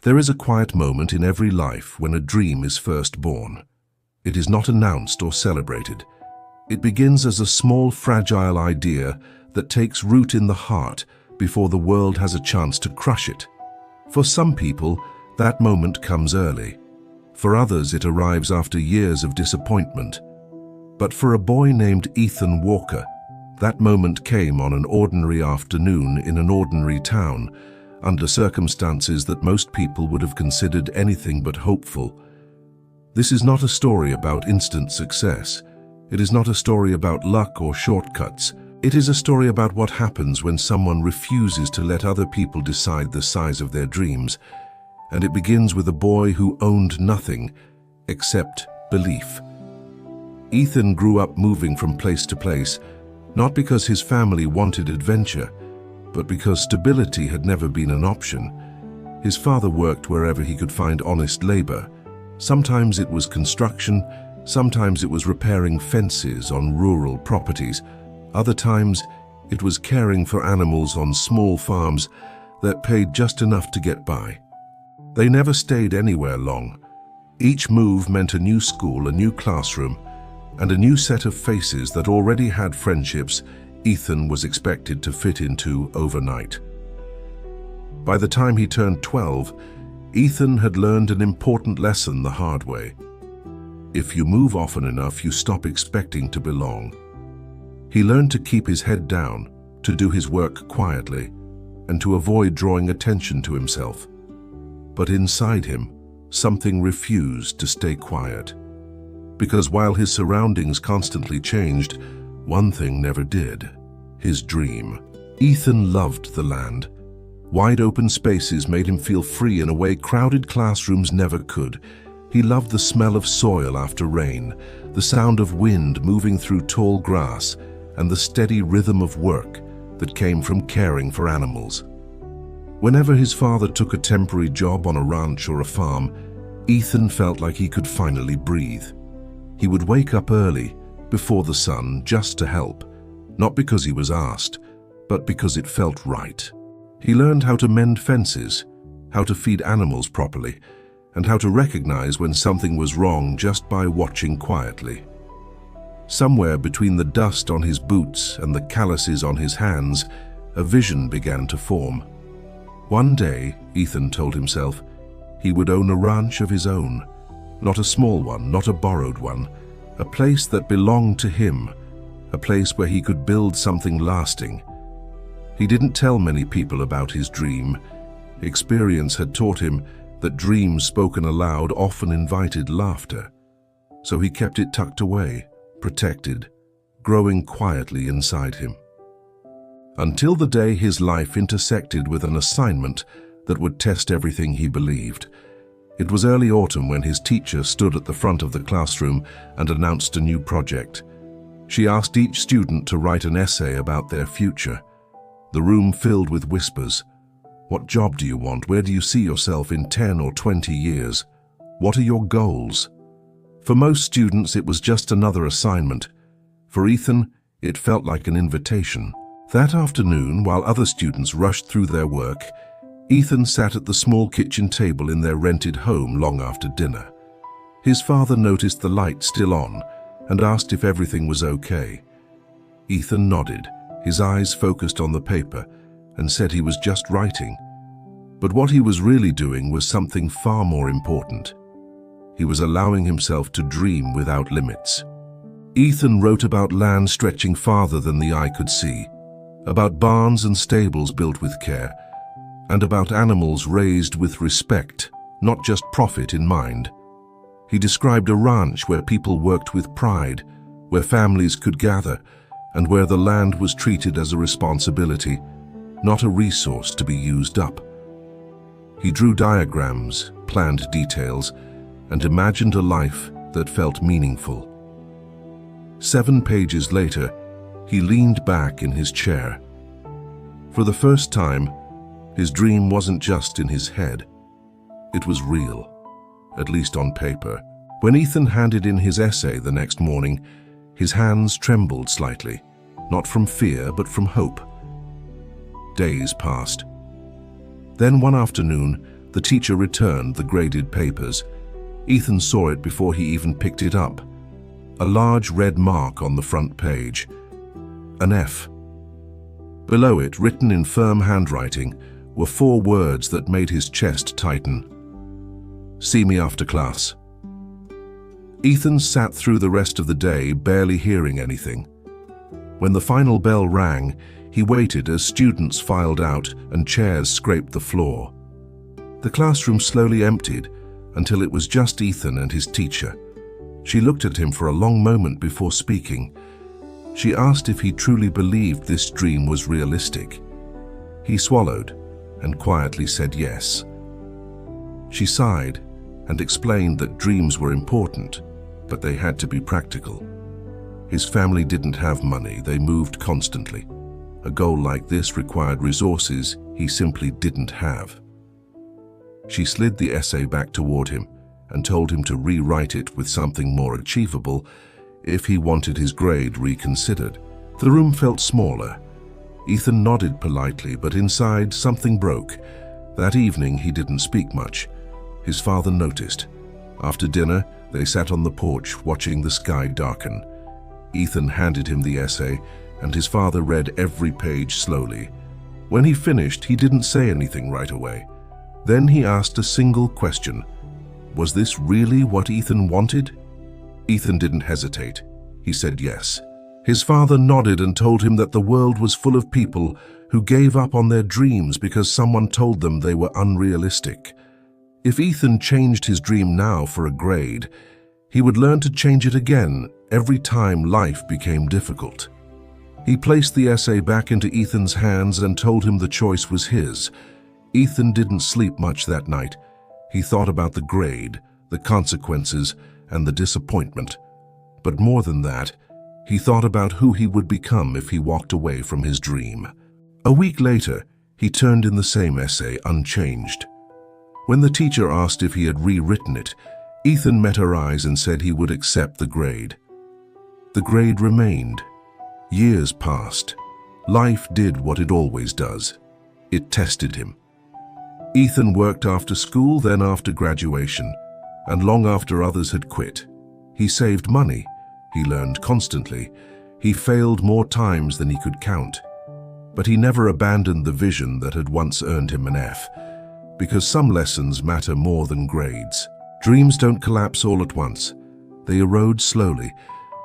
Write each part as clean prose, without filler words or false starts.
There is a quiet moment in every life when a dream is first born. It is not announced or celebrated. It begins as a small, fragile idea that takes root in the heart before the world has a chance to crush it. For some people, that moment comes early. For others, it arrives after years of disappointment. But for a boy named Ethan Walker, that moment came on an ordinary afternoon in an ordinary town, under circumstances that most people would have considered anything but hopeful. This is not a story about instant success. It is not a story about luck or shortcuts. It is a story about what happens when someone refuses to let other people decide the size of their dreams. And it begins with a boy who owned nothing except belief. Ethan grew up moving from place to place, not because his family wanted adventure, but because stability had never been an option. His father worked wherever he could find honest labor. Sometimes it was construction, sometimes it was repairing fences on rural properties. Other times it was caring for animals on small farms that paid just enough to get by. They never stayed anywhere long. Each move meant a new school, a new classroom, and a new set of faces that already had friendships Ethan was expected to fit into overnight. By the time he turned 12, Ethan had learned an important lesson the hard way. If you move often enough, you stop expecting to belong. He learned to keep his head down, to do his work quietly, and to avoid drawing attention to himself. But inside him, something refused to stay quiet. Because while his surroundings constantly changed, one thing never did: his dream. Ethan loved the land. Wide open spaces made him feel free in a way crowded classrooms never could. He loved the smell of soil after rain, the sound of wind moving through tall grass, and the steady rhythm of work that came from caring for animals. Whenever his father took a temporary job on a ranch or a farm, Ethan felt like he could finally breathe. He would wake up early, before the sun, just to help, not because he was asked, but because it felt right. He learned how to mend fences, how to feed animals properly, and how to recognize when something was wrong just by watching quietly. Somewhere between the dust on his boots and the calluses on his hands, a vision began to form. One day, Ethan told himself, he would own a ranch of his own. Not a small one, not a borrowed one. A place that belonged to him. A place where he could build something lasting. He didn't tell many people about his dream. Experience had taught him that dreams spoken aloud often invited laughter. So he kept it tucked away, protected, growing quietly inside him. Until the day his life intersected with an assignment that would test everything he believed. It was early autumn when his teacher stood at the front of the classroom and announced a new project. She asked each student to write an essay about their future. The room filled with whispers. What job do you want? Where do you see yourself in 10 or 20 years? What are your goals? For most students, it was just another assignment. For Ethan, it felt like an invitation. That afternoon, while other students rushed through their work, Ethan sat at the small kitchen table in their rented home long after dinner. His father noticed the light still on and asked if everything was okay. Ethan nodded, his eyes focused on the paper, and said he was just writing. But what he was really doing was something far more important. He was allowing himself to dream without limits. Ethan wrote about land stretching farther than the eye could see, about barns and stables built with care, and about animals raised with respect, not just profit in mind. He described a ranch where people worked with pride, where families could gather, and where the land was treated as a responsibility, not a resource to be used up. He drew diagrams, planned details, and imagined a life that felt meaningful. 7 pages later, he leaned back in his chair. For the first time, his dream wasn't just in his head. It was real, at least on paper. When Ethan handed in his essay the next morning, his hands trembled slightly, not from fear, but from hope. Days passed. Then one afternoon, The teacher returned the graded papers. Ethan saw it before he even picked it up. A large red mark on the front page. An F. Below it, written in firm handwriting, were 4 words that made his chest tighten. "See me after class." Ethan sat through the rest of the day, barely hearing anything. When the final bell rang, he waited as students filed out and chairs scraped the floor. The classroom slowly emptied until it was just Ethan and his teacher. She looked at him for a long moment before speaking. She asked if he truly believed this dream was realistic. He swallowed and quietly said yes. She sighed and explained that dreams were important, but they had to be practical. His family didn't have money, they moved constantly. A goal like this required resources he simply didn't have. She slid the essay back toward him and told him to rewrite it with something more achievable if he wanted his grade reconsidered. The room felt smaller. Ethan nodded politely, but inside something broke. That evening he didn't speak much. His father noticed. After dinner, they sat on the porch watching the sky darken. Ethan handed him the essay, and his father read every page slowly. When he finished, he didn't say anything right away. Then he asked a single question. Was this really what Ethan wanted? Ethan didn't hesitate. He said yes. His father nodded and told him that the world was full of people who gave up on their dreams because someone told them they were unrealistic. If Ethan changed his dream now for a grade, he would learn to change it again every time life became difficult. He placed the essay back into Ethan's hands and told him the choice was his. Ethan didn't sleep much that night. He thought about the grade, the consequences, and the disappointment. But more than that, he thought about who he would become if he walked away from his dream. A week later, he turned in the same essay unchanged. When the teacher asked if he had rewritten it, Ethan met her eyes and said he would accept the grade. The grade remained. Years passed. Life did what it always does. It tested him. Ethan worked after school, then after graduation, and long after others had quit. He saved money. He learned constantly. He failed more times than he could count. But he never abandoned the vision that had once earned him an F, because some lessons matter more than grades. Dreams don't collapse all at once. They erode slowly,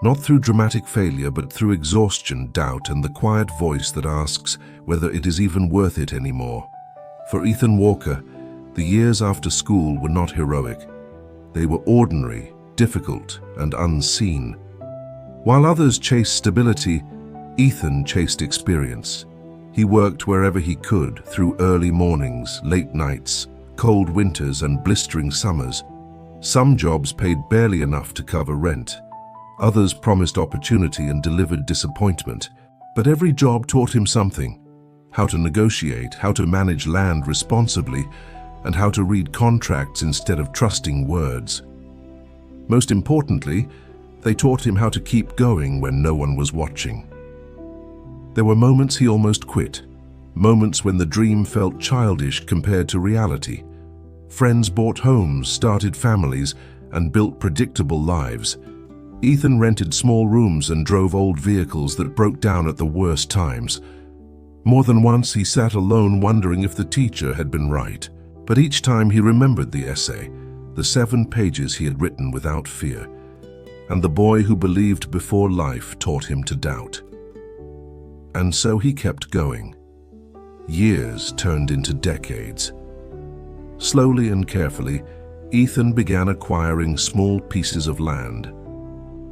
not through dramatic failure, but through exhaustion, doubt, and the quiet voice that asks whether it is even worth it anymore. For Ethan Walker, the years after school were not heroic. They were ordinary, difficult, and unseen. While others chased stability, Ethan chased experience. He worked wherever he could, through early mornings, late nights, cold winters, and blistering summers. Some jobs paid barely enough to cover rent. Others promised opportunity and delivered disappointment. But every job taught him something: how to negotiate, how to manage land responsibly, and how to read contracts instead of trusting words. Most importantly, they taught him how to keep going when no one was watching. There were moments he almost quit, moments when the dream felt childish compared to reality. Friends bought homes, started families, and built predictable lives. Ethan rented small rooms and drove old vehicles that broke down at the worst times. More than once he sat alone wondering if the teacher had been right. But each time he remembered the essay, the 7 pages he had written without fear. And the boy who believed before life taught him to doubt. And so he kept going. Years turned into decades. Slowly and carefully, Ethan began acquiring small pieces of land.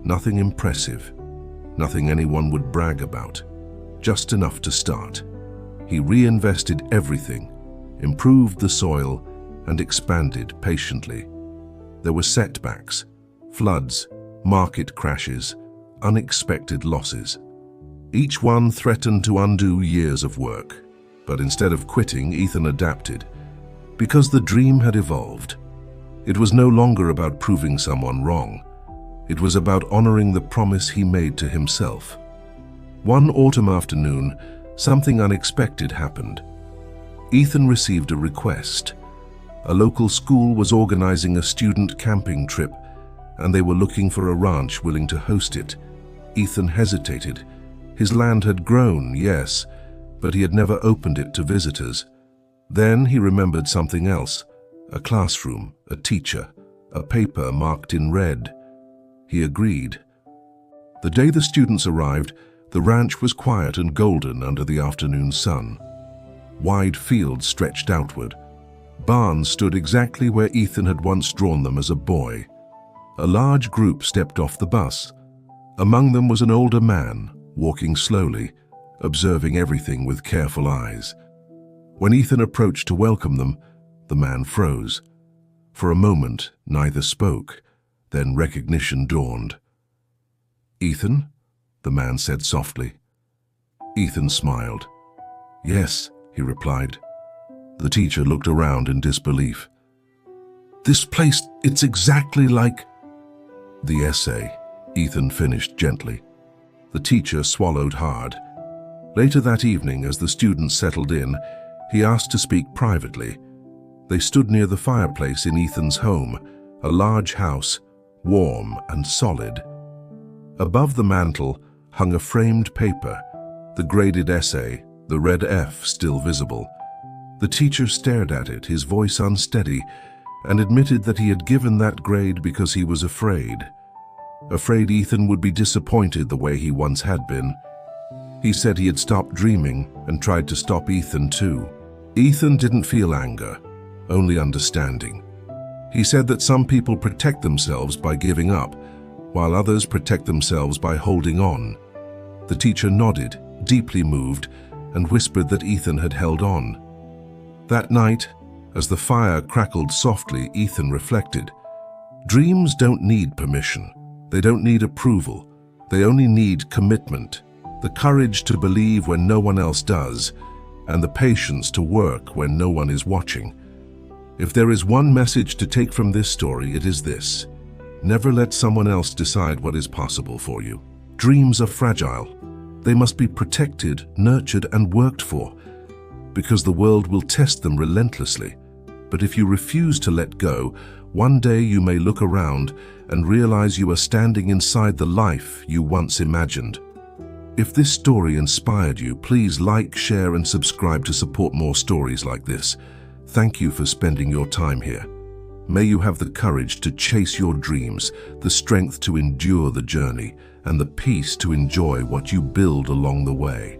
Nothing impressive, nothing anyone would brag about, just enough to start. He reinvested everything, improved the soil, and expanded patiently. There were setbacks, floods, market crashes, unexpected losses. Each one threatened to undo years of work. But instead of quitting, Ethan adapted. Because the dream had evolved. It was no longer about proving someone wrong. It was about honoring the promise he made to himself. One autumn afternoon, something unexpected happened. Ethan received a request. A local school was organizing a student camping trip, and they were looking for a ranch willing to host it. Ethan hesitated. His land had grown, yes, but he had never opened it to visitors. Then he remembered something else: a classroom, a teacher, a paper marked in red. He agreed. The day the students arrived, the ranch was quiet and golden under the afternoon sun. Wide fields stretched outward. Barns stood exactly where Ethan had once drawn them as a boy. A large group stepped off the bus. Among them was an older man, walking slowly, observing everything with careful eyes. When Ethan approached to welcome them, the man froze. For a moment, neither spoke. Then recognition dawned. "Ethan?" the man said softly. Ethan smiled. "Yes," he replied. The teacher looked around in disbelief. "This place, it's exactly like—" "The essay," Ethan finished gently. The teacher swallowed hard. Later that evening, as the students settled in, he asked to speak privately. They stood near the fireplace in Ethan's home, a large house, warm and solid. Above the mantel hung a framed paper, the graded essay, the red F still visible. The teacher stared at it, his voice unsteady, and admitted that he had given that grade because he was afraid. Afraid Ethan would be disappointed the way he once had been. He said he had stopped dreaming and tried to stop Ethan too. Ethan didn't feel anger, only understanding. He said that some people protect themselves by giving up, while others protect themselves by holding on. The teacher nodded, deeply moved, and whispered that Ethan had held on. That night, as the fire crackled softly, Ethan reflected. Dreams don't need permission. They don't need approval. They only need commitment, the courage to believe when no one else does, and the patience to work when no one is watching. If there is one message to take from this story, it is this: never let someone else decide what is possible for you. Dreams are fragile. They must be protected, nurtured, and worked for, because the world will test them relentlessly. But if you refuse to let go, one day you may look around and realize you are standing inside the life you once imagined. If this story inspired you, please like, share, and subscribe to support more stories like this. Thank you for spending your time here. May you have the courage to chase your dreams, the strength to endure the journey, and the peace to enjoy what you build along the way.